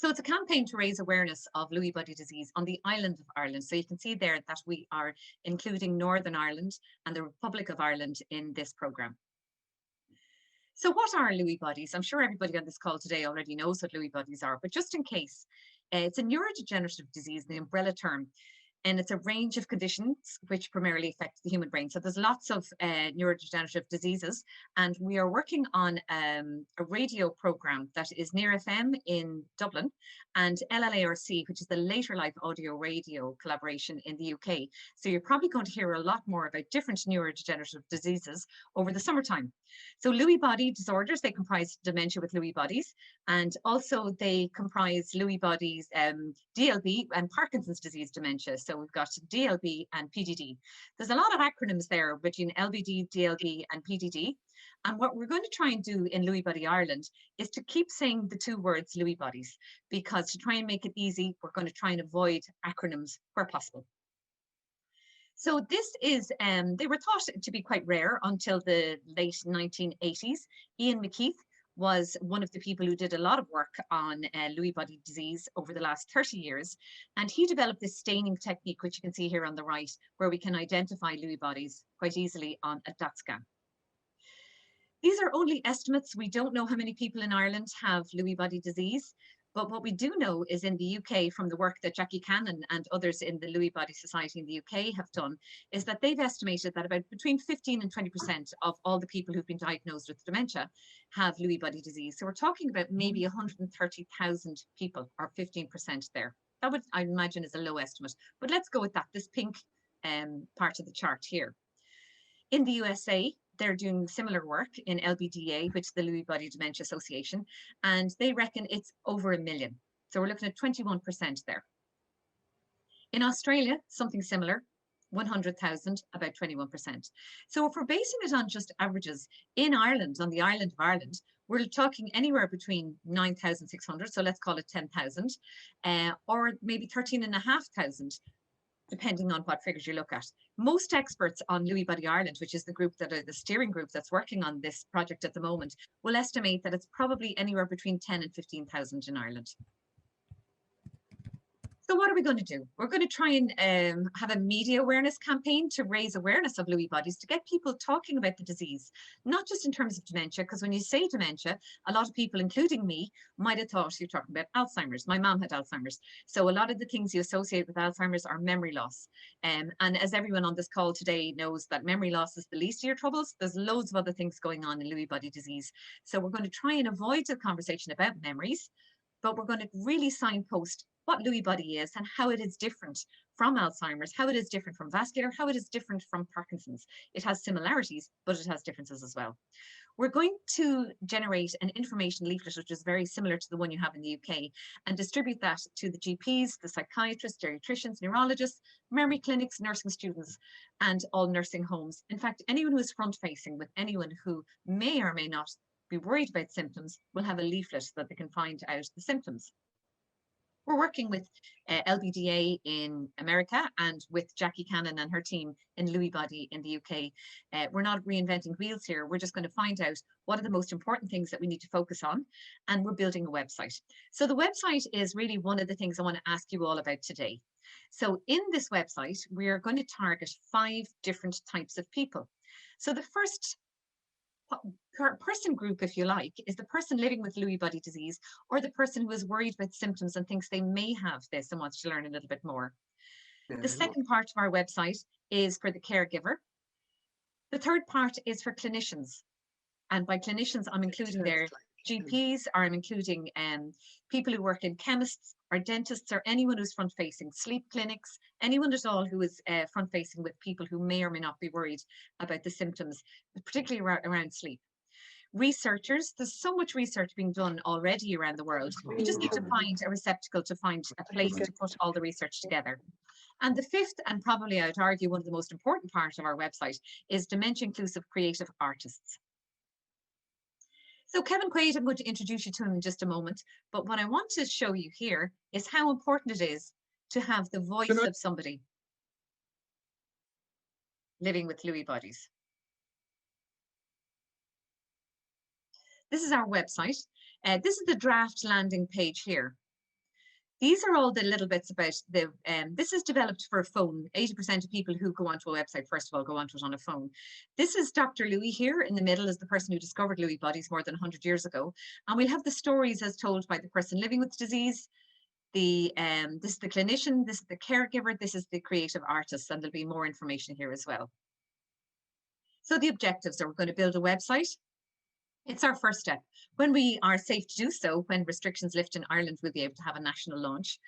So it's a campaign to raise awareness of Lewy body disease on the island of Ireland. So you can see there that we are including Northern Ireland and the Republic of Ireland in this programme. So what are Lewy bodies? I'm sure everybody on this call today already knows what Lewy bodies are, but just in case, it's a neurodegenerative disease, the umbrella term, and it's a range of conditions which primarily affect the human brain. So there's lots of neurodegenerative diseases, and we are working on a radio program that is Near FM in Dublin and LLARC, which is the Later Life Audio Radio collaboration in the UK. So you're probably going to hear a lot more about different neurodegenerative diseases over the summertime. So Lewy body disorders, they comprise dementia with Lewy bodies, and also they comprise Lewy bodies, DLB and Parkinson's disease dementia. So we've got DLB and PDD. There's a lot of acronyms there between LBD, DLB and PDD. And what we're going to try and do in Lewy Body Ireland is to keep saying the two words Lewy bodies, because to try and make it easy, we're going to try and avoid acronyms where possible. So this is, they were thought to be quite rare until the late 1980s. Ian McKeith was one of the people who did a lot of work on Lewy body disease over the last 30 years. And he developed this staining technique, which you can see here on the right, where we can identify Lewy bodies quite easily on a DOT scan. These are only estimates. We don't know how many people in Ireland have Lewy body disease. But what we do know is in the UK, from the work that Jackie Cannon and others in the Lewy Body Society in the UK have done, is that they've estimated that about between 15 and 20% of all the people who've been diagnosed with dementia have Lewy body disease. So we're talking about maybe 130,000 people, or 15% there. That would, I imagine, is a low estimate. But let's go with that, this pink part of the chart here. In the USA, they're doing similar work in LBDA, which is the Lewy Body Dementia Association, and they reckon it's over 1 million. So we're looking at 21% there. In Australia, something similar, 100,000, about 21%. So if we're basing it on just averages, in Ireland, on the island of Ireland, we're talking anywhere between 9,600, so let's call it 10,000, or maybe 13,500, depending on what figures you look at. Most experts on Lewy Body Ireland, which is the group that are the steering group that's working on this project at the moment, will estimate that it's probably anywhere between 10 and 15,000 in Ireland. So what are we going to do? We're going to try and have a media awareness campaign to raise awareness of Lewy bodies, to get people talking about the disease, not just in terms of dementia, because when you say dementia, a lot of people, including me, might have thought you're talking about Alzheimer's. My mom had Alzheimer's. So a lot of the things you associate with Alzheimer's are memory loss. And as everyone on this call today knows, that memory loss is the least of your troubles. There's loads of other things going on in Lewy body disease. So we're going to try and avoid the conversation about memories, but we're going to really signpost what Lewy body is and how it is different from Alzheimer's, how it is different from vascular, how it is different from Parkinson's. It has similarities, but it has differences as well. We're going to generate an information leaflet, which is very similar to the one you have in the UK, and distribute that to the GPs, the psychiatrists, geriatricians, neurologists, memory clinics, nursing students, and all nursing homes. In fact, anyone who is front-facing with anyone who may or may not be worried about symptoms will have a leaflet so that they can find out the symptoms. We're working with LBDA in America and with Jackie Cannon and her team in Lewy body in the UK. We're not reinventing wheels here. We're just going to find out what are the most important things that we need to focus on, and we're building a website. So the website is really one of the things I want to ask you all about today. So in this website, we are going to target 5 different types of people. So the first person group, if you like, is the person living with Lewy body disease, or the person who is worried about symptoms and thinks they may have this and wants to learn a little bit more. The second part of our website is for the caregiver. The third part is for clinicians. And by clinicians, I'm including their GPs, or I'm including people who work in chemists or dentists, or anyone who's front-facing, sleep clinics, anyone at all who is front-facing with people who may or may not be worried about the symptoms, particularly around sleep. Researchers, there's so much research being done already around the world. We just need to find a receptacle, to find a place to put all the research together. And the fifth, and probably I would argue one of the most important parts of our website, is dementia inclusive creative artists. So Kevin Quaid, I'm going to introduce you to him in just a moment, but what I want to show you here is how important it is to have the voice of somebody living with Lewy bodies. This is our website. This is the draft landing page here. These are all the little bits about the, this is developed for a phone. 80% of people who go onto a website, first of all, go onto it on a phone. This is Dr. Lewy here. In the middle is the person who discovered Lewy bodies more than 100 years ago. And we'll have the stories as told by the person living with the disease. This is the clinician, this is the caregiver, this is the creative artist, and there'll be more information here as well. So the objectives are we're going to build a website. It's our first step. When we are safe to do so, when restrictions lift in Ireland, we'll be able to have a national launch.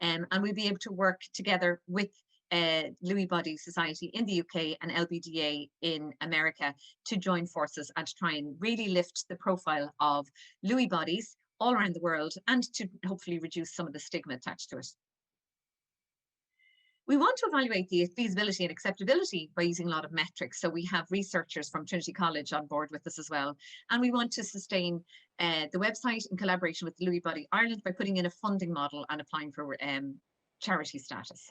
And we'll be able to work together with Lewy Body Society in the UK and LBDA in America to join forces and to try and really lift the profile of Lewy bodies all around the world and to hopefully reduce some of the stigma attached to it. We want to evaluate the feasibility and acceptability by using a lot of metrics. So we have researchers from Trinity College on board with us as well. And we want to sustain the website in collaboration with Lewy Body Ireland by putting in a funding model and applying for charity status.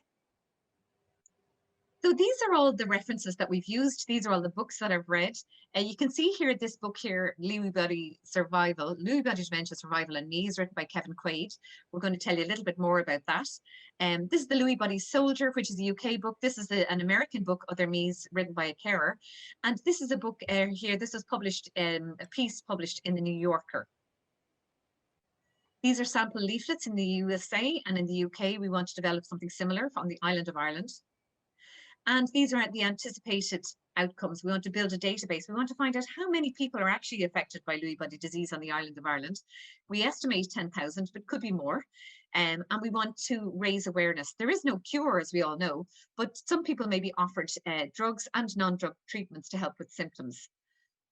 So these are all the references that we've used. These are all the books that I've read. You can see here, this book here, Lewy Body Survival, Lewy Body Dementia Survival and Me, is written by Kevin Quaid. We're going to tell you a little bit more about that. This is the Lewy Body Soldier, which is a UK book. This is an American book, Other Me's, written by a carer. And this is a book here, this is published, a piece published in the New Yorker. These are sample leaflets in the USA, and in the UK, we want to develop something similar on the island of Ireland. And these are the anticipated outcomes. We want to build a database. We want to find out how many people are actually affected by Lewy body disease on the island of Ireland. We estimate 10,000, but could be more. And we want to raise awareness. There is no cure, as we all know, but some people may be offered drugs and non-drug treatments to help with symptoms.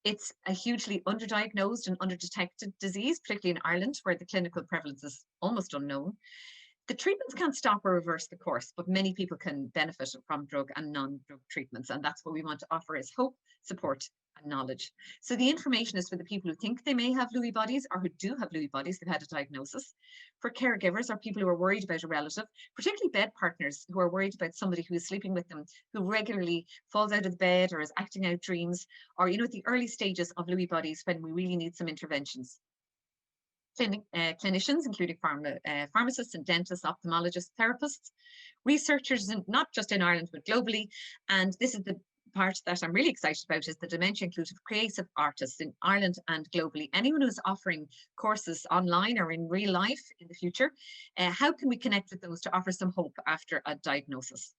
It's a hugely underdiagnosed and underdetected disease, particularly in Ireland, where the clinical prevalence is almost unknown. The treatments can't stop or reverse the course, but many people can benefit from drug and non-drug treatments. And that's what we want to offer is hope, support, and knowledge. So the information is for the people who think they may have Lewy bodies or who do have Lewy bodies, they've had a diagnosis. For caregivers or people who are worried about a relative, particularly bed partners who are worried about somebody who is sleeping with them, who regularly falls out of the bed or is acting out dreams, or, at the early stages of Lewy bodies when we really need some interventions. Clinicians, including pharmacists and dentists, ophthalmologists, therapists, researchers, not just in Ireland, but globally. And this is the part that I'm really excited about, is the dementia inclusive creative artists in Ireland and globally. Anyone who's offering courses online or in real life in the future, how can we connect with those to offer some hope after a diagnosis?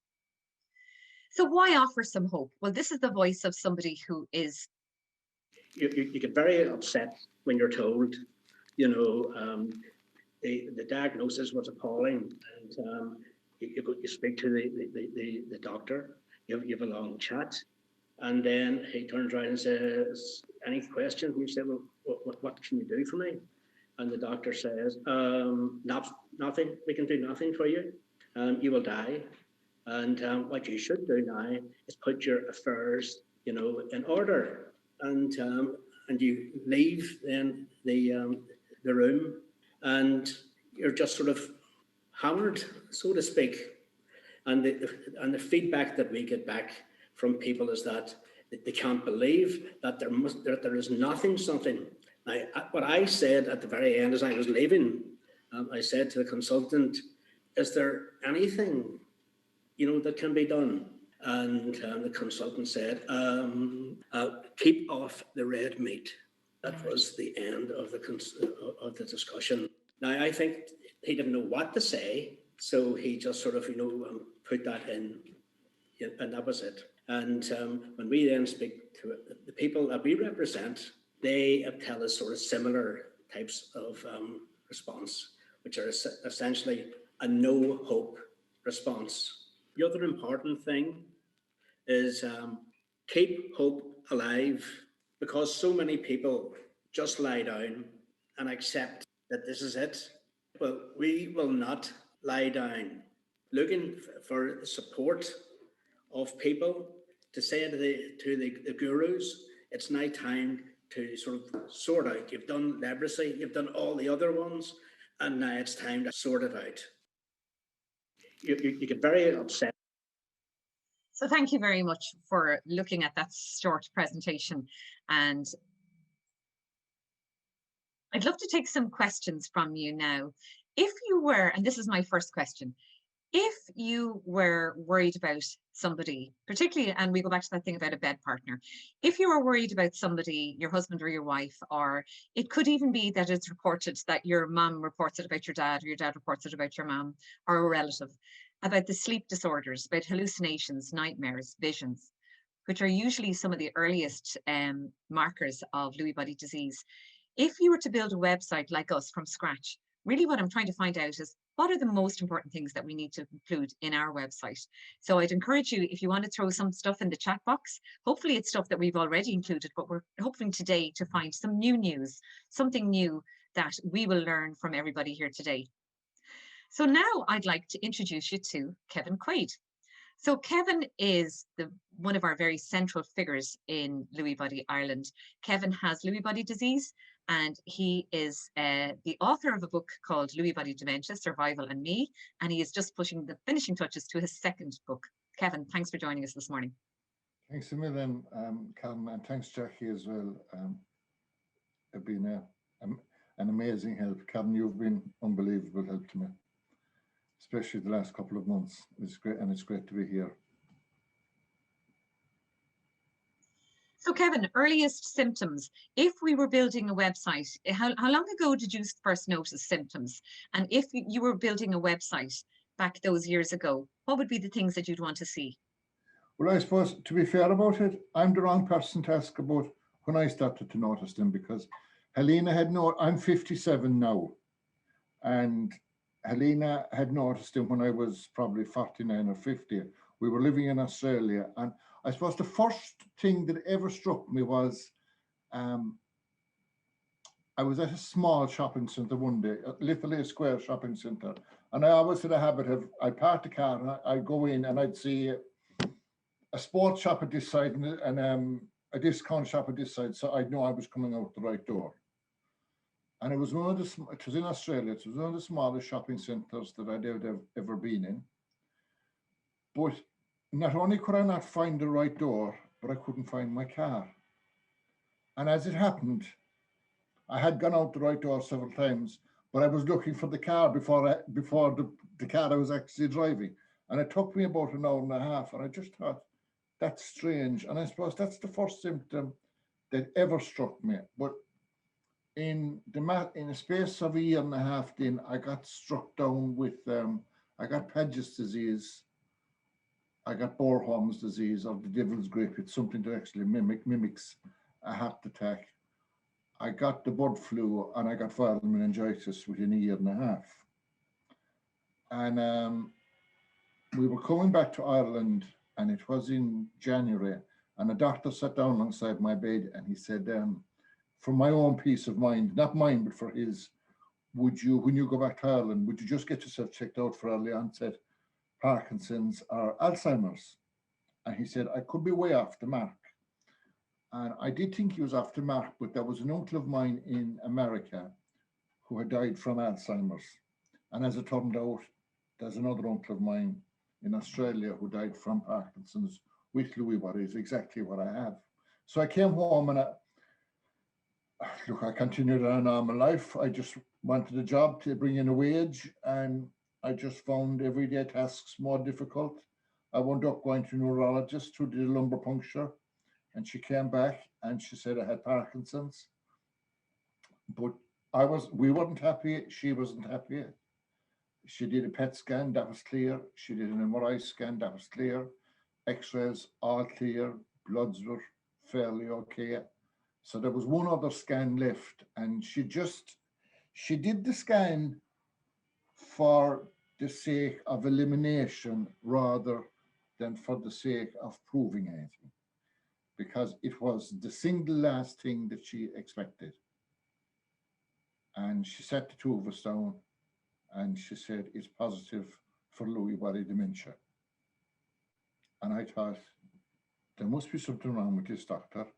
So why offer some hope? Well, this is the voice of somebody who is... You get very upset when you're told the diagnosis was appalling, and you speak to the doctor, you have a long chat, and then he turns around and says, any questions? And you say, well, what can you do for me? And the doctor says, nothing, we can do nothing for you. You will die. And what you should do now is put your affairs, in order. And you leave then the room, and you're just sort of hammered, so to speak. And the feedback that we get back from people is that they can't believe that there is something. Now, what I said at the very end as I was leaving, I said to the consultant, is there anything that can be done? And the consultant said, keep off the red meat. That was the end of the discussion. Now, I think he didn't know what to say, so he just sort of, put that in, and that was it. And when we then speak to the people that we represent, they tell us sort of similar types of response, which are essentially a no hope response. The other important thing is keep hope alive, because so many people just lie down and accept that this is it. Well, we will not lie down. Looking for the support of people to say to the gurus, it's now time to sort out. You've done leprosy, you've done all the other ones, and now it's time to sort it out. You get very upset. So thank you very much for looking at that short presentation. And I'd love to take some questions from you now. if you were, and this is my first question, if you were worried about somebody, particularly, and we go back to that thing about a bed partner, if you were worried about somebody, your husband or your wife, or it could even be that it's reported that your mum reports it about your dad, or your dad reports it about your mum or a relative, about the sleep disorders, about hallucinations, nightmares, visions, which are usually some of the earliest markers of Lewy body disease. If you were to build a website like us from scratch, really what I'm trying to find out is what are the most important things that we need to include in our website. So I'd encourage you, if you want to throw some stuff in the chat box, hopefully it's stuff that we've already included, but we're hoping today to find some new news, something new that we will learn from everybody here today. So now I'd like to introduce you to Kevin Quaid. So Kevin is one of our very central figures in Lewy body Ireland. Kevin has Lewy body disease, and he is the author of a book called Lewy body dementia, Survival and Me, and he is just pushing the finishing touches to his second book. Kevin, thanks for joining us this morning. Thanks a million, Callum, and thanks Jackie as well. It's been an amazing help. Callum, you've been unbelievable help to me, especially the last couple of months. It's great, and it's great to be here. So Kevin, earliest symptoms. If we were building a website, how long ago did you first notice symptoms? And if you were building a website back those years ago, what would be the things that you'd want to see? Well, I suppose, to be fair about it, I'm the wrong person to ask about when I started to notice them, because Helena I'm 57 now, and Helena had noticed them when I was probably 49 or 50. We were living in Australia, and I suppose the first thing that ever struck me was I was at a small shopping centre one day, a Little Square shopping centre, and I always had a habit of, I parked the car and I'd go in and I'd see a sports shop at this side and a discount shop at this side, so I'd know I was coming out the right door. And it was it was in Australia, it was one of the smallest shopping centres that I'd ever been in. But not only could I not find the right door, but I couldn't find my car. And as it happened, I had gone out the right door several times, but I was looking for the car before the car I was actually driving. And it took me about an hour and a half, and I just thought, that's strange. And I suppose that's the first symptom that ever struck me. But in a space of a year and a half, then I got struck down with, I got Paget's disease, I got Boerhaave's disease, or the devil's grape. It's something that actually mimics a heart attack. I got the bird flu, and I got viral meningitis within a year and a half. And we were coming back to Ireland, and it was in January, and a doctor sat down alongside my bed, and he said, for my own peace of mind, not mine, but for his, would you, when you go back to Ireland, would you just get yourself checked out for early onset Parkinson's or Alzheimer's? And he said, I could be way off the mark. And I did think he was off the mark, but there was an uncle of mine in America who had died from Alzheimer's. And as it turned out, there's another uncle of mine in Australia who died from Parkinson's with Lewy bodies, exactly what I have. So I came home and I continued a normal life. I just wanted a job to bring in a wage, and I just found everyday tasks more difficult. I wound up going to a neurologist who did a lumbar puncture, and she came back and she said I had Parkinson's. But we weren't happy, she wasn't happy. She did a PET scan, that was clear. She did an MRI scan, that was clear. X-rays, all clear. Bloods were fairly okay. So there was one other scan left, and she did the scan for the sake of elimination rather than for the sake of proving anything, because it was the single last thing that she expected. And she sat the two of us down, and she said, it's positive for Lewy body dementia. And I thought, there must be something wrong with this doctor,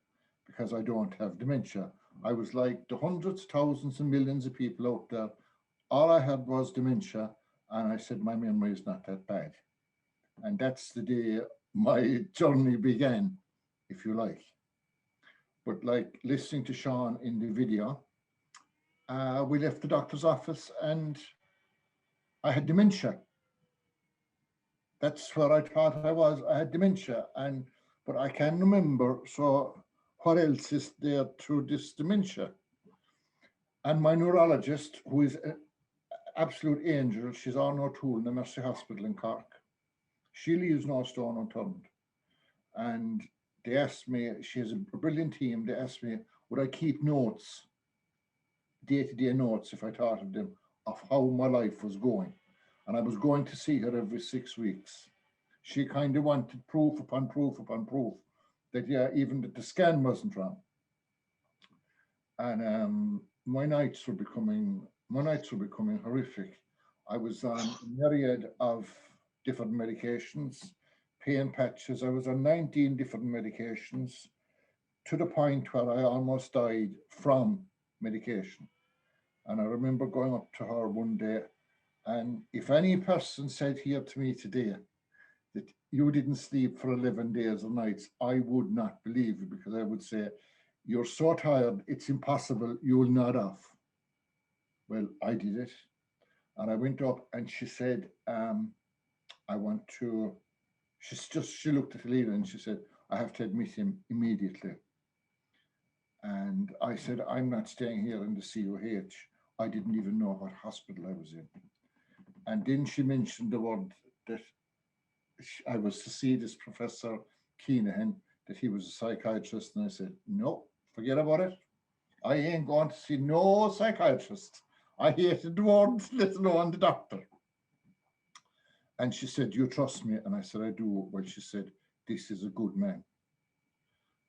because I don't have dementia. I was like the hundreds, thousands and millions of people out there. All I had was dementia. And I said, my memory is not that bad. And that's the day my journey began, if you like. But like listening to Sean in the video, we left the doctor's office, and I had dementia. That's where I thought I was. I had dementia, but I can't remember. So what else is there to this dementia? And my neurologist, who is an absolute angel, she's on O'Toole in the Mercy Hospital in Cork. She leaves no stone unturned. And they asked me, she has a brilliant team, they asked me, would I keep notes, day-to-day notes, if I thought of them, of how my life was going. And I was going to see her every 6 weeks. She kind of wanted proof upon proof upon proof that, yeah, even that the scan wasn't wrong. And my nights were becoming horrific. I was on a myriad of different medications, pain patches. I was on 19 different medications, to the point where I almost died from medication. And I remember going up to her one day, and if any person said here to me today that you didn't sleep for 11 days or nights, I would not believe it, because I would say, you're so tired, it's impossible, you will nod off. Well, I did it. And I went up and she said, I want to, she looked at the leader and she said, I have to admit him immediately. And I said, I'm not staying here in the COH. I didn't even know what hospital I was in. And then she mentioned the word that I was to see this Professor Keenan, that he was a psychiatrist. And I said, no, forget about it. I ain't going to see no psychiatrist. I hated the word, let alone the doctor. And she said, you trust me? And I said, I do. Well, she said, this is a good man,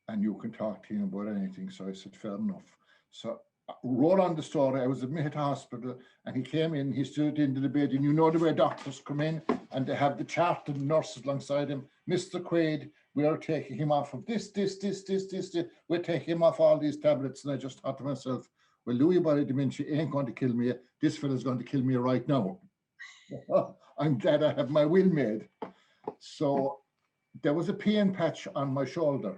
and you can talk to him about anything. So I said, fair enough. So roll on the story. I was admitted to hospital, and he came in, he stood into the bed, and you know the way doctors come in, and they have the chart and nurses alongside him. Mr. Quaid, we are taking him off of this. We're taking him off all these tablets. And I just thought to myself, well, Lewy body dementia ain't going to kill me. This fella's going to kill me right now. I'm glad I have my will made. So there was a pain patch on my shoulder,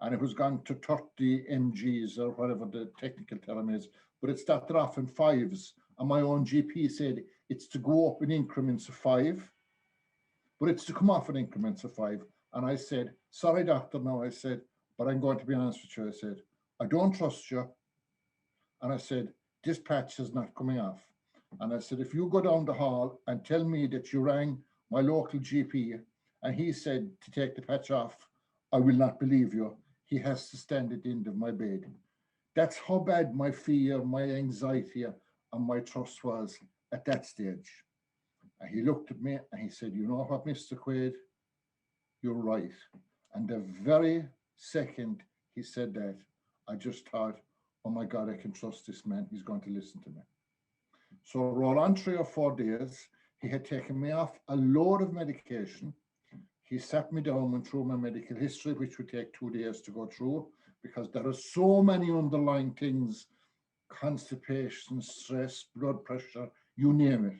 and it was gone to 30 mgs or whatever the technical term is, but it started off in 5s. And my own GP said it's to go up in increments of 5, but it's to come off in increments of 5. And I said, sorry, doctor, no, I said, but I'm going to be honest with you. I said, I don't trust you. And I said, this patch is not coming off. And I said, if you go down the hall and tell me that you rang my local GP and he said to take the patch off, I will not believe you. He has to stand at the end of my bed. That's how bad my fear, my anxiety, and my trust was at that stage. And he looked at me and he said, you know what, Mr. Quaid, you're right. And the very second he said that, I just thought, oh my God, I can trust this man. He's going to listen to me. So roll on 3 or 4 days, he had taken me off a load of medication. He sat me down, went through my medical history, which would take 2 days to go through, because there are so many underlying things, constipation, stress, blood pressure, you name it.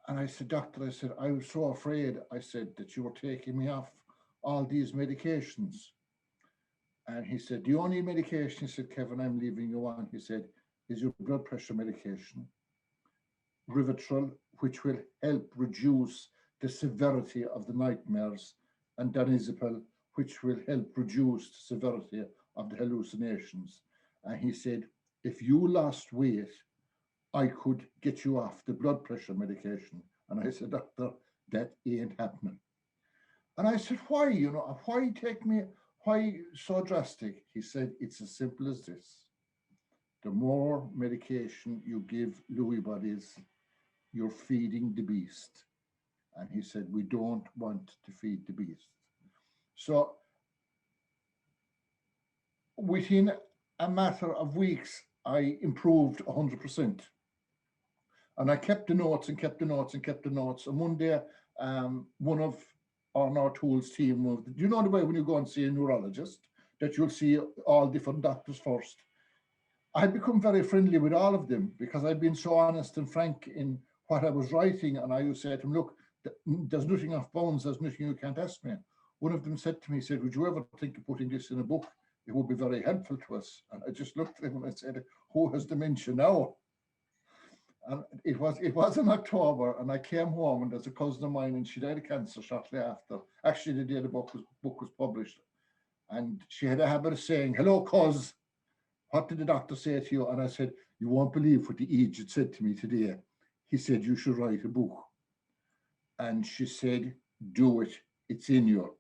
And I said, doctor, I said, I was so afraid, I said, that you were taking me off all these medications. And he said, the only medication, he said, Kevin, I'm leaving you on, he said, is your blood pressure medication, Rivotril, which will help reduce the severity of the nightmares, and Danizepam, which will help reduce the severity of the hallucinations. And he said, if you lost weight, I could get you off the blood pressure medication. And I said, doctor, that ain't happening. And I said, why, why so drastic? He said, it's as simple as this. The more medication you give Lewy bodies, you're feeding the beast. And he said, we don't want to feed the beast. So within a matter of weeks, I improved 100%. And I kept the notes and kept the notes and kept the notes. And one day, one of our Tools team, do you know the way when you go and see a neurologist, that you'll see all different doctors first? I'd become very friendly with all of them because I'd been so honest and frank in what I was writing. And I used to say to them, look, there's nothing off bounds, there's nothing you can't ask me. One of them said to me, he said, would you ever think of putting this in a book? It would be very helpful to us. And I just looked at him and I said, who has dementia now? And it was in October, and I came home, and there's a cousin of mine, and she died of cancer shortly after. Actually, the day the book was published, and she had a habit of saying, "Hello, cuz, what did the doctor say to you?" And I said, "You won't believe what the agent said to me today. He said you should write a book." And she said, "Do it. It's in you."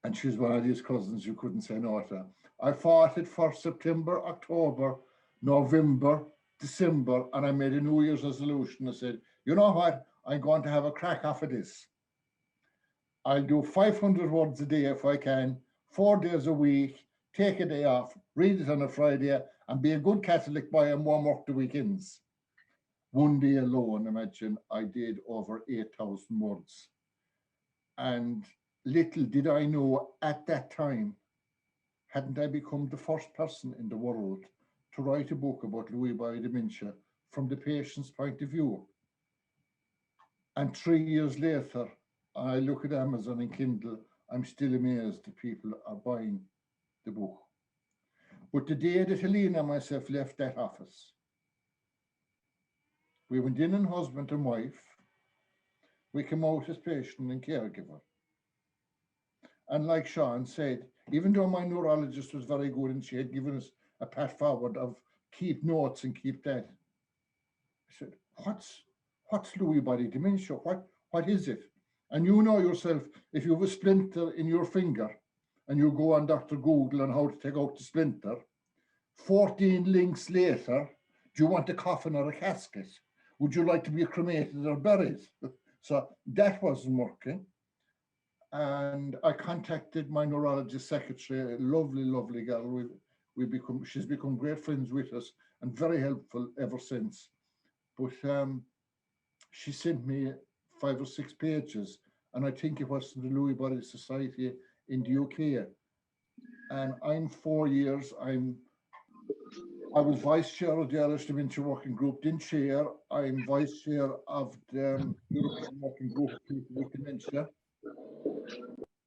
And she's one of these cousins you couldn't say no to. I fought it for September, October, November, December, and I made a New Year's resolution. I said, "You know what? I'm going to have a crack off of this. I'll do 500 words a day if I can, 4 days a week, take a day off, read it on a Friday, and be a good Catholic boy and won't work the weekends." One day alone, imagine, I did over 8,000 words. And little did I know at that time, hadn't I become the first person in the world to write a book about Lewy body dementia from the patient's point of view. And 3 years later, I look at Amazon and Kindle, I'm still amazed that people are buying the book. But the day that Helena and myself left that office, we went in and husband and wife, we came out as patient and caregiver. And like Sean said, even though my neurologist was very good and she had given us a pat forward of keep notes and keep that, I said, what's Lewy body dementia? What is it? And you know yourself, if you have a splinter in your finger and you go on Dr. Google on how to take out the splinter, 14 links later, do you want a coffin or a casket? Would you like to be cremated or buried? So that wasn't working. And I contacted my neurologist secretary, a lovely, lovely girl. She's become great friends with us and very helpful ever since. But she sent me 5 or 6 pages, and I think it was from the Lewy Body Society in the UK. And I'm 4 years. I was vice chair of the Irish Dementia Working Group, then chair. I'm vice chair of the European Working Group of People with Dementia.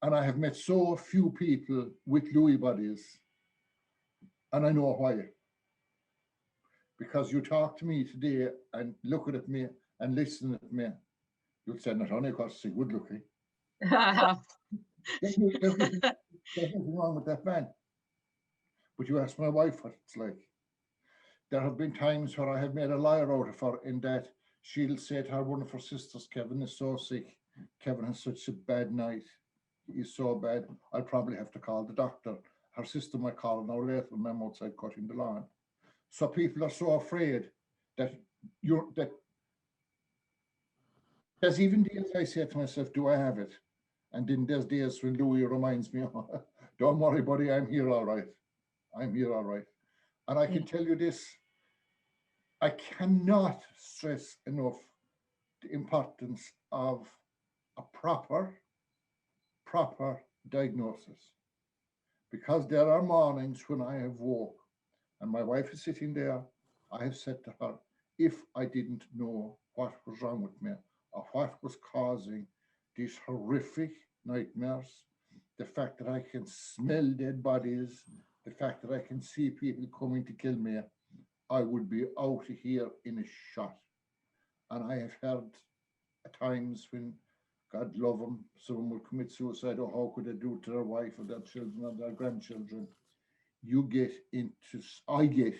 And I have met so few people with Lewy bodies, and I know why. Because you talk to me today and look at me and listen at me, you'd say, not only because he's good looking. There's nothing wrong with that man. But you ask my wife what it's like. There have been times where I have made a liar out of her in that she'll say to her one of her sisters, Kevin is so sick. Kevin has such a bad night. He's so bad, I'll probably have to call the doctor. Her sister might call an hour later when I'm outside cutting the lawn. So people are so afraid that there's even days I say to myself, do I have it? And then there's days when Louis reminds me, oh, don't worry, buddy, I'm here all right. I'm here all right. And I can tell you this, I cannot stress enough the importance of a proper diagnosis. Because there are mornings when I have woke and my wife is sitting there, I have said to her, if I didn't know what was wrong with me or what was causing these horrific nightmares, the fact that I can smell dead bodies, the fact that I can see people coming to kill me, I would be out of here in a shot. And I have heard at times when, God love them, someone will commit suicide, or how could they do it to their wife or their children or their grandchildren? I get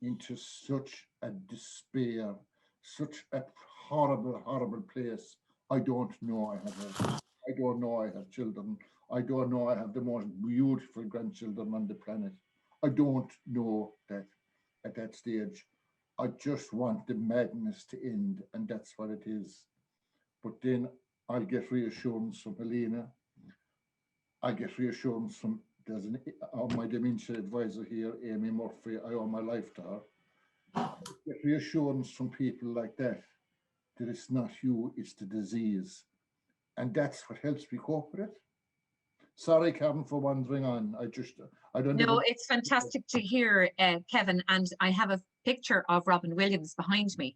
into such a despair, such a horrible, horrible place. I don't know I have children. I don't know I have the most beautiful grandchildren on the planet. I don't know that at that stage. I just want the madness to end, and that's what it is. But then I get reassurance from Helena. I get reassurance from, my dementia advisor here, Amy Murphy. I owe my life to her. I get reassurance from people like that it's not you, it's the disease. And that's what helps me cope with it. Sorry, Karen, for wandering on. I don't know. No, it's fantastic to hear, Kevin, and I have a picture of Robin Williams behind me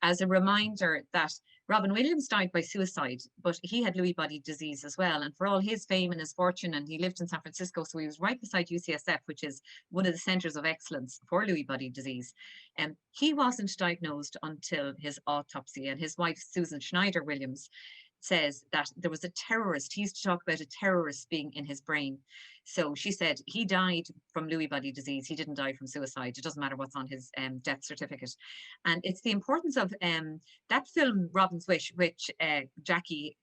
as a reminder that Robin Williams died by suicide, but he had Lewy body disease as well. And for all his fame and his fortune, and he lived in San Francisco, so he was right beside UCSF, which is one of the centers of excellence for Lewy body disease. And he wasn't diagnosed until his autopsy. And his wife, Susan Schneider Williams, says that there was a terrorist. He used to talk about a terrorist being in his brain. So she said he died from Lewy body disease. He didn't die from suicide. It doesn't matter what's on his death certificate. And it's the importance of that film, Robin's Wish, which Jackie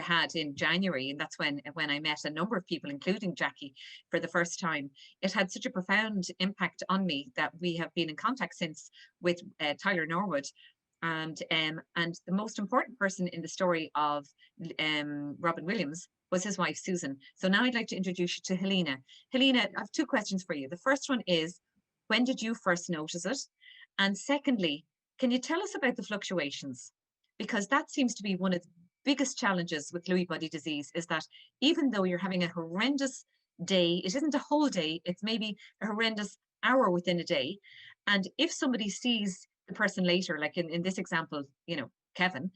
had in January, and that's when I met a number of people, including Jackie, for the first time. It had such a profound impact on me that we have been in contact since with Tyler Norwood. And the most important person in the story of Robin Williams was his wife, Susan. So now I'd like to introduce you to Helena. Helena, I have two questions for you. The first one is, when did you first notice it? And secondly, can you tell us about the fluctuations? Because that seems to be one of the biggest challenges with Lewy body disease, is that even though you're having a horrendous day, it isn't a whole day, it's maybe a horrendous hour within a day. And if somebody sees the person later, like in this example, you know, Kevin,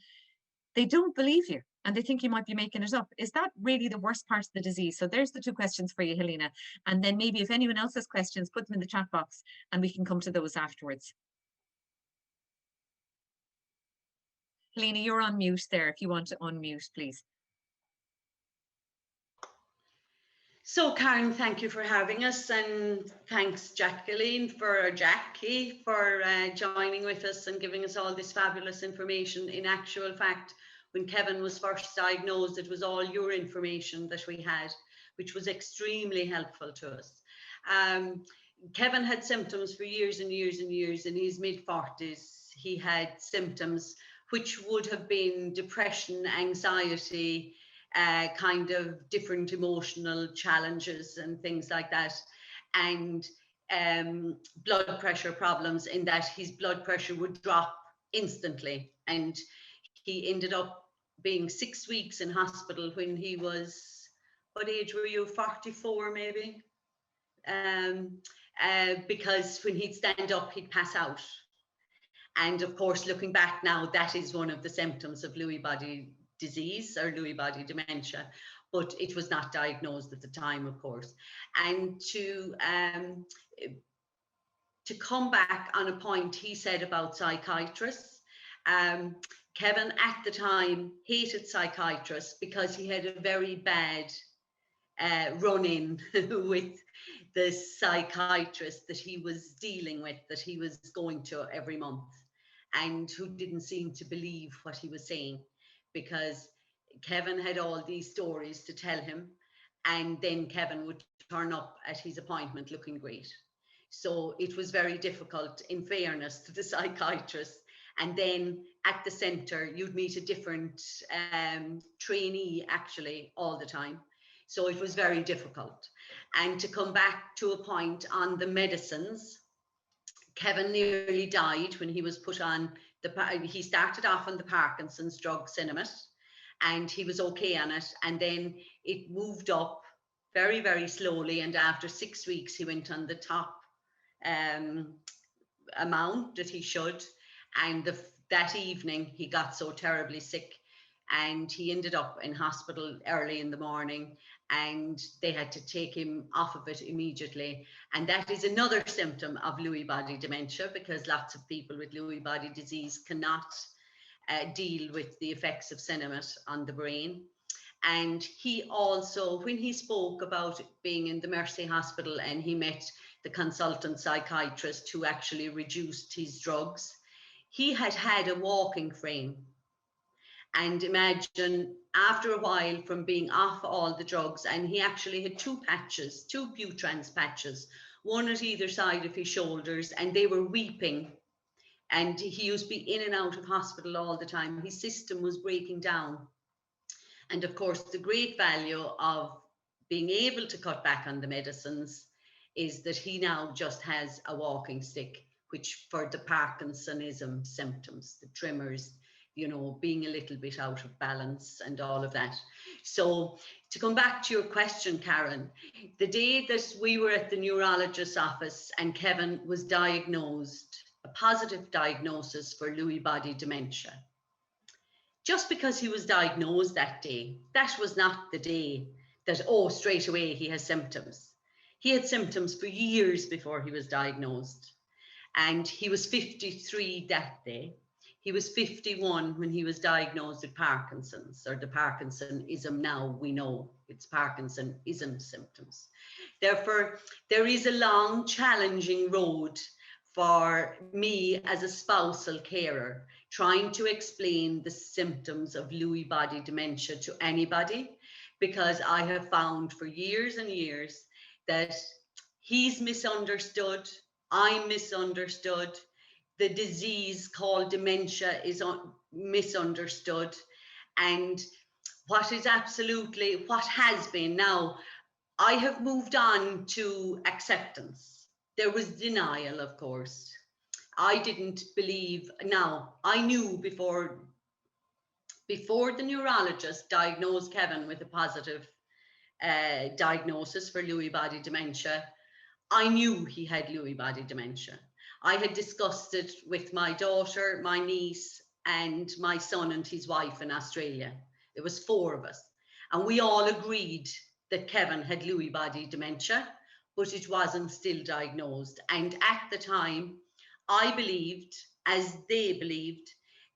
they don't believe you and they think you might be making it up. Is that really the worst part of the disease? So there's the two questions for you, Helena. And then maybe if anyone else has questions, put them in the chat box and we can come to those afterwards. Helena, you're on mute there. If you want to unmute, please. So Karen, thank you for having us, and thanks Jackie for joining with us and giving us all this fabulous information. In actual fact, when Kevin was first diagnosed, it was all your information that we had, which was extremely helpful to us. Kevin had symptoms for years and years and years. In his mid-40s, he had symptoms which would have been depression, anxiety, kind of different emotional challenges and things like that, and blood pressure problems, in that his blood pressure would drop instantly, and he ended up being 6 weeks in hospital when he was, what age were you, 44 maybe? Because when he'd stand up, he'd pass out. And of course, looking back now, that is one of the symptoms of Lewy body disease or Lewy body dementia, but it was not diagnosed at the time, of course. And to come back on a point he said about psychiatrists, Kevin at the time hated psychiatrists because he had a very bad run-in with the psychiatrist that he was dealing with, that he was going to every month, and who didn't seem to believe what he was saying, because Kevin had all these stories to tell him, and then Kevin would turn up at his appointment looking great. So it was very difficult, in fairness to the psychiatrist. And then at the centre, you'd meet a different trainee actually all the time. So it was very difficult. And to come back to a point on the medicines, Kevin nearly died when he was put on he started off on the Parkinson's drug Sinemet, and he was okay on it. And then it moved up very, very slowly. And after 6 weeks, he went on the top amount that he should. And that evening, he got so terribly sick, and he ended up in hospital early in the morning, and they had to take him off of it immediately. And that is another symptom of Lewy body dementia, because lots of people with Lewy body disease cannot deal with the effects of Sinemet on the brain. And he also, when he spoke about being in the Mercy Hospital and he met the consultant psychiatrist who actually reduced his drugs, he had had a walking frame. And imagine, after a while from being off all the drugs, and he actually had two Butrans patches, one at either side of his shoulders, and they were weeping. And he used to be in and out of hospital all the time. His system was breaking down. And of course, the great value of being able to cut back on the medicines is that he now just has a walking stick, which for the Parkinsonism symptoms, the tremors, you know, being a little bit out of balance and all of that. So to come back to your question, Karen, the day that we were at the neurologist's office and Kevin was diagnosed, a positive diagnosis for Lewy body dementia, just because he was diagnosed that day, that was not the day that, oh, straight away he has symptoms. He had symptoms for years before he was diagnosed. And he was 53 that day. He was 51 when he was diagnosed with Parkinson's, or the Parkinsonism. Now we know it's Parkinsonism symptoms. Therefore, there is a long, challenging road for me as a spousal carer, trying to explain the symptoms of Lewy body dementia to anybody, because I have found for years and years that he's misunderstood, I'm misunderstood, the disease called dementia is misunderstood, and what has been now, I have moved on to acceptance. There was denial, of course. I didn't believe. Now, I knew before the neurologist diagnosed Kevin with a positive diagnosis for Lewy body dementia, I knew he had Lewy body dementia. I had discussed it with my daughter, my niece, and my son and his wife in Australia. There was 4 of us, and we all agreed that Kevin had Lewy body dementia, but it wasn't still diagnosed. And at the time, I believed, as they believed,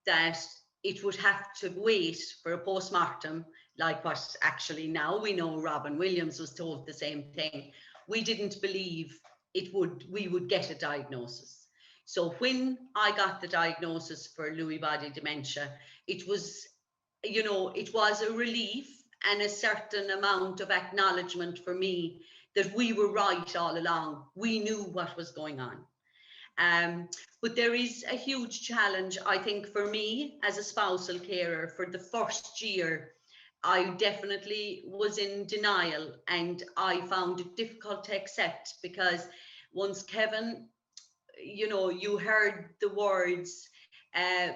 that it would have to wait for a post-mortem, like what actually now we know Robin Williams was told the same thing. We didn't believe we would get a diagnosis. So when I got the diagnosis for Lewy body dementia, it was, it was a relief and a certain amount of acknowledgement for me that we were right all along. We knew what was going on. But there is a huge challenge, I think, for me as a spousal carer. For the first year, I definitely was in denial, and I found it difficult to accept, because once Kevin, you heard the words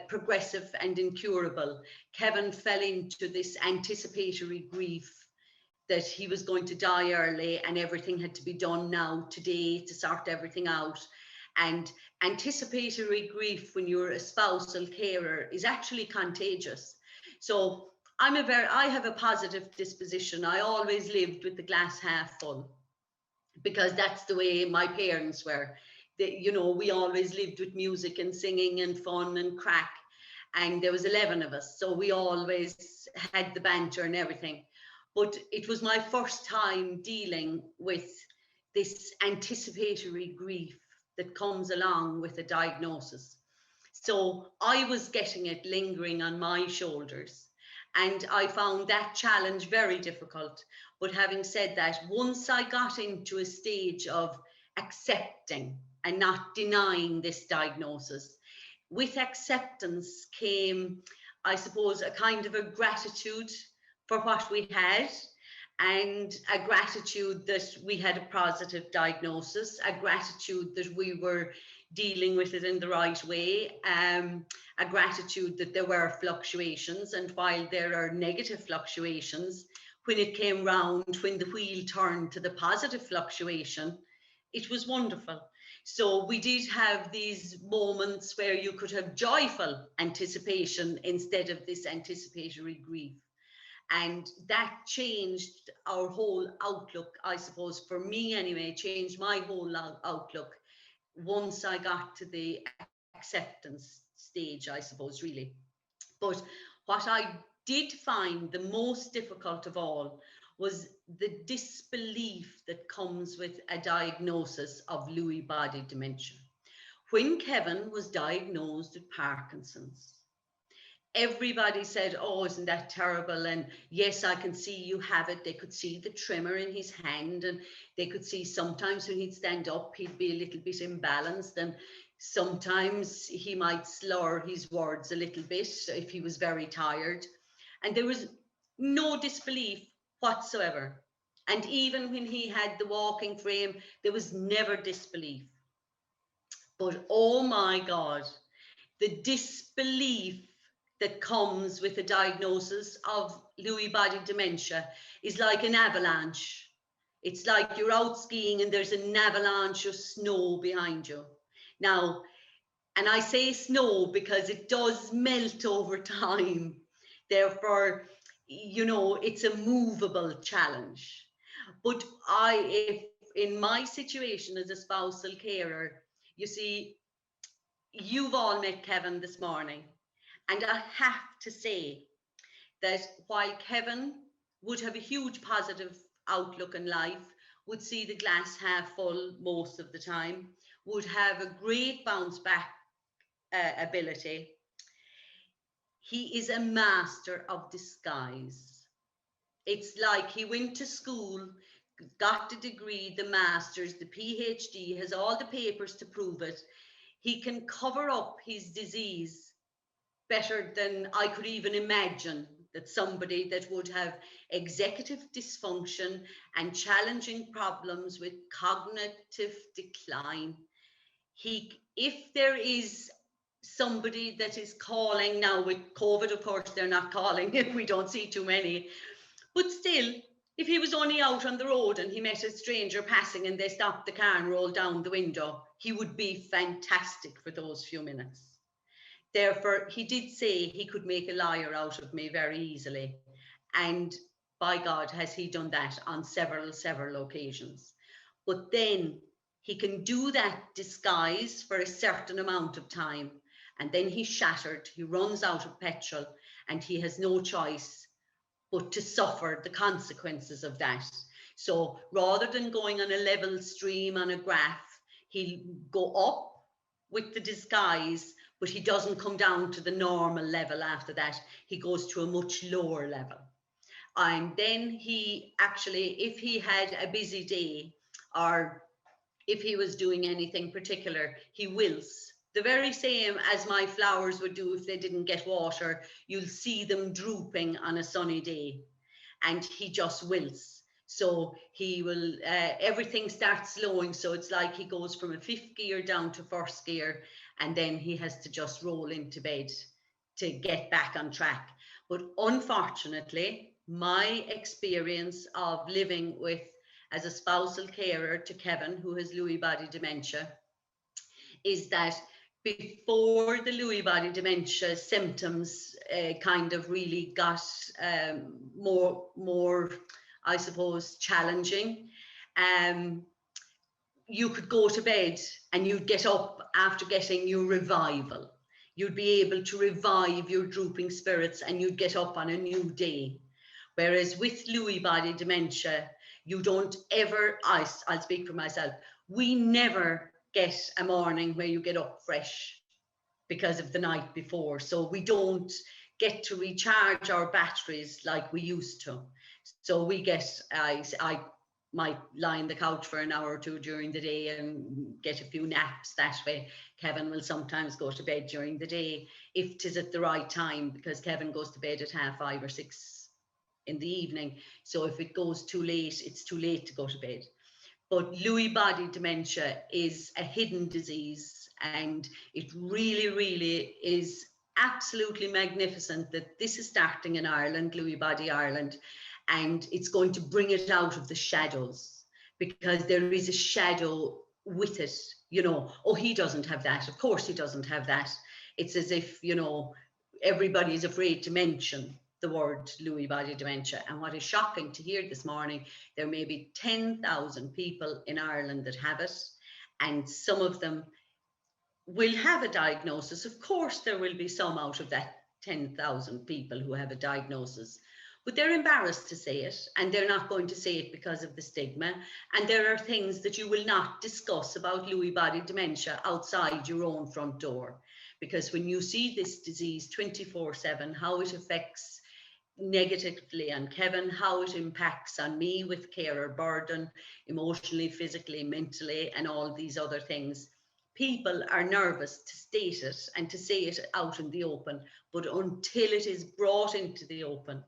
progressive and incurable, Kevin fell into this anticipatory grief that he was going to die early and everything had to be done now today to sort everything out. And anticipatory grief when you're a spousal carer is actually contagious. So I have a positive disposition. I always lived with the glass half full, because that's the way my parents were. We always lived with music and singing and fun and crack. And there was 11 of us, so we always had the banter and everything. But it was my first time dealing with this anticipatory grief that comes along with a diagnosis. So I was getting it lingering on my shoulders, and I found that challenge very difficult. But having said that, once I got into a stage of accepting and not denying this diagnosis, with acceptance came, I suppose, a kind of a gratitude for what we had, and a gratitude that we had a positive diagnosis, a gratitude that we were dealing with it in the right way, a gratitude that there were fluctuations, and while there are negative fluctuations, when it came round, when the wheel turned to the positive fluctuation, it was wonderful. So we did have these moments where you could have joyful anticipation instead of this anticipatory grief. And that changed our whole outlook, I suppose, for me anyway, changed my whole outlook once I got to the acceptance stage, I suppose, really. But what I did find the most difficult of all was the disbelief that comes with a diagnosis of Lewy body dementia. When Kevin was diagnosed with Parkinson's, everybody said, oh, isn't that terrible? And yes, I can see you have it. They could see the tremor in his hand, and they could see sometimes when he'd stand up, he'd be a little bit imbalanced, and sometimes he might slur his words a little bit if he was very tired. And there was no disbelief whatsoever. And even when he had the walking frame, there was never disbelief. But oh my God, the disbelief that comes with a diagnosis of Lewy body dementia is like an avalanche. It's like you're out skiing and there's an avalanche of snow behind you. Now, and I say snow because it does melt over time. Therefore, you know, it's a movable challenge. But if in my situation as a spousal carer, you see, you've all met Kevin this morning, and I have to say that while Kevin would have a huge positive outlook in life, would see the glass half full most of the time, would have a great bounce back ability, he is a master of disguise. It's like he went to school, got the degree, the master's, the PhD, has all the papers to prove it. He can cover up his disease better than I could even imagine that somebody that would have executive dysfunction and challenging problems with cognitive decline. If there is somebody that is calling now with COVID, of course, they're not calling if we don't see too many, but still, if he was only out on the road and he met a stranger passing and they stopped the car and rolled down the window, he would be fantastic for those few minutes. Therefore, he did say he could make a liar out of me very easily. And by God, has he done that on several occasions. But then he can do that disguise for a certain amount of time. And then he's shattered, he runs out of petrol, and he has no choice but to suffer the consequences of that. So rather than going on a level stream on a graph, he'll go up with the disguise, but he doesn't come down to the normal level after that. He goes to a much lower level. And then he actually, if he had a busy day or if he was doing anything particular, he wilts. The very same as my flowers would do if they didn't get water. You'll see them drooping on a sunny day, and he just wilts. So he will, everything starts slowing. So it's like he goes from a fifth gear down to first gear, and then he has to just roll into bed to get back on track. But unfortunately, my experience of living with, as a spousal carer to Kevin, who has Lewy body dementia, is that before the Lewy body dementia symptoms kind of really got more, I suppose, challenging, you could go to bed and you'd get up after getting your revival. You'd be able to revive your drooping spirits and you'd get up on a new day. Whereas with Lewy body dementia, you don't ever, I'll speak for myself, we never get a morning where you get up fresh because of the night before. So we don't get to recharge our batteries like we used to. So we get, I might lie on the couch for an hour or two during the day and get a few naps that way. Kevin will sometimes go to bed during the day if 'tis at the right time, because Kevin goes to bed at 5:30 or 6 in the evening. So if it goes too late, it's too late to go to bed. But Lewy body dementia is a hidden disease, and it really, really is absolutely magnificent that this is starting in Ireland, Lewy body Ireland, and it's going to bring it out of the shadows, because there is a shadow with it, you know. Oh, he doesn't have that. Of course he doesn't have that. It's as if, you know, everybody is afraid to mention the word Lewy body dementia. And what is shocking to hear this morning, there may be 10,000 people in Ireland that have it, and some of them will have a diagnosis. Of course, there will be some out of that 10,000 people who have a diagnosis, but they're embarrassed to say it, and they're not going to say it because of the stigma. And there are things that you will not discuss about Lewy body dementia outside your own front door, because when you see this disease 24/7, how it affects negatively on Kevin, how it impacts on me with carer burden, emotionally, physically, mentally, and all these other things. People are nervous to state it and to say it out in the open, but until it is brought into the open,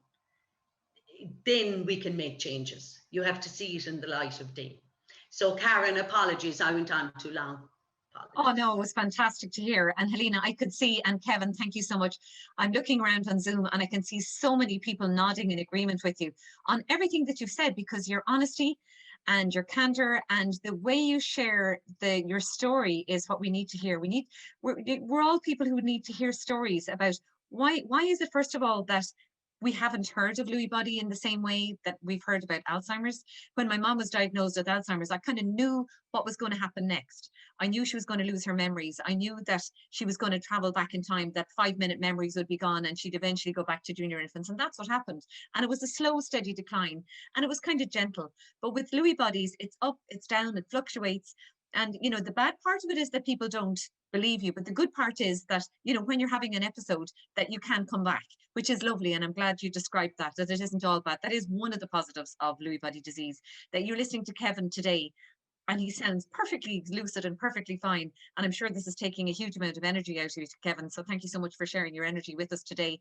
then we can make changes. You have to see it in the light of day. So Karen, apologies, I went on too long. Oh no, it was fantastic to hear. And Helena, I could see, and Kevin, thank you so much. I'm looking around on Zoom and I can see so many people nodding in agreement with you on everything that you've said, because your honesty and your candor and the way you share your story is what we need to hear. We're all people who need to hear stories about why is it, first of all, that we haven't heard of Lewy body in the same way that we've heard about Alzheimer's. When my mom was diagnosed with Alzheimer's, I kind of knew what was going to happen next. I knew she was going to lose her memories. I knew that she was going to travel back in time, that 5-minute memories would be gone and she'd eventually go back to junior infants. And that's what happened. And it was a slow, steady decline. And it was kind of gentle. But with Lewy bodies, it's up, it's down, it fluctuates. And, you know, the bad part of it is that people don't believe you. But the good part is that, you know, when you're having an episode, that you can come back, which is lovely. And I'm glad you described that it isn't all bad. That is one of the positives of Lewy body disease, that you're listening to Kevin today and he sounds perfectly lucid and perfectly fine. And I'm sure this is taking a huge amount of energy out of you, Kevin. So thank you so much for sharing your energy with us today.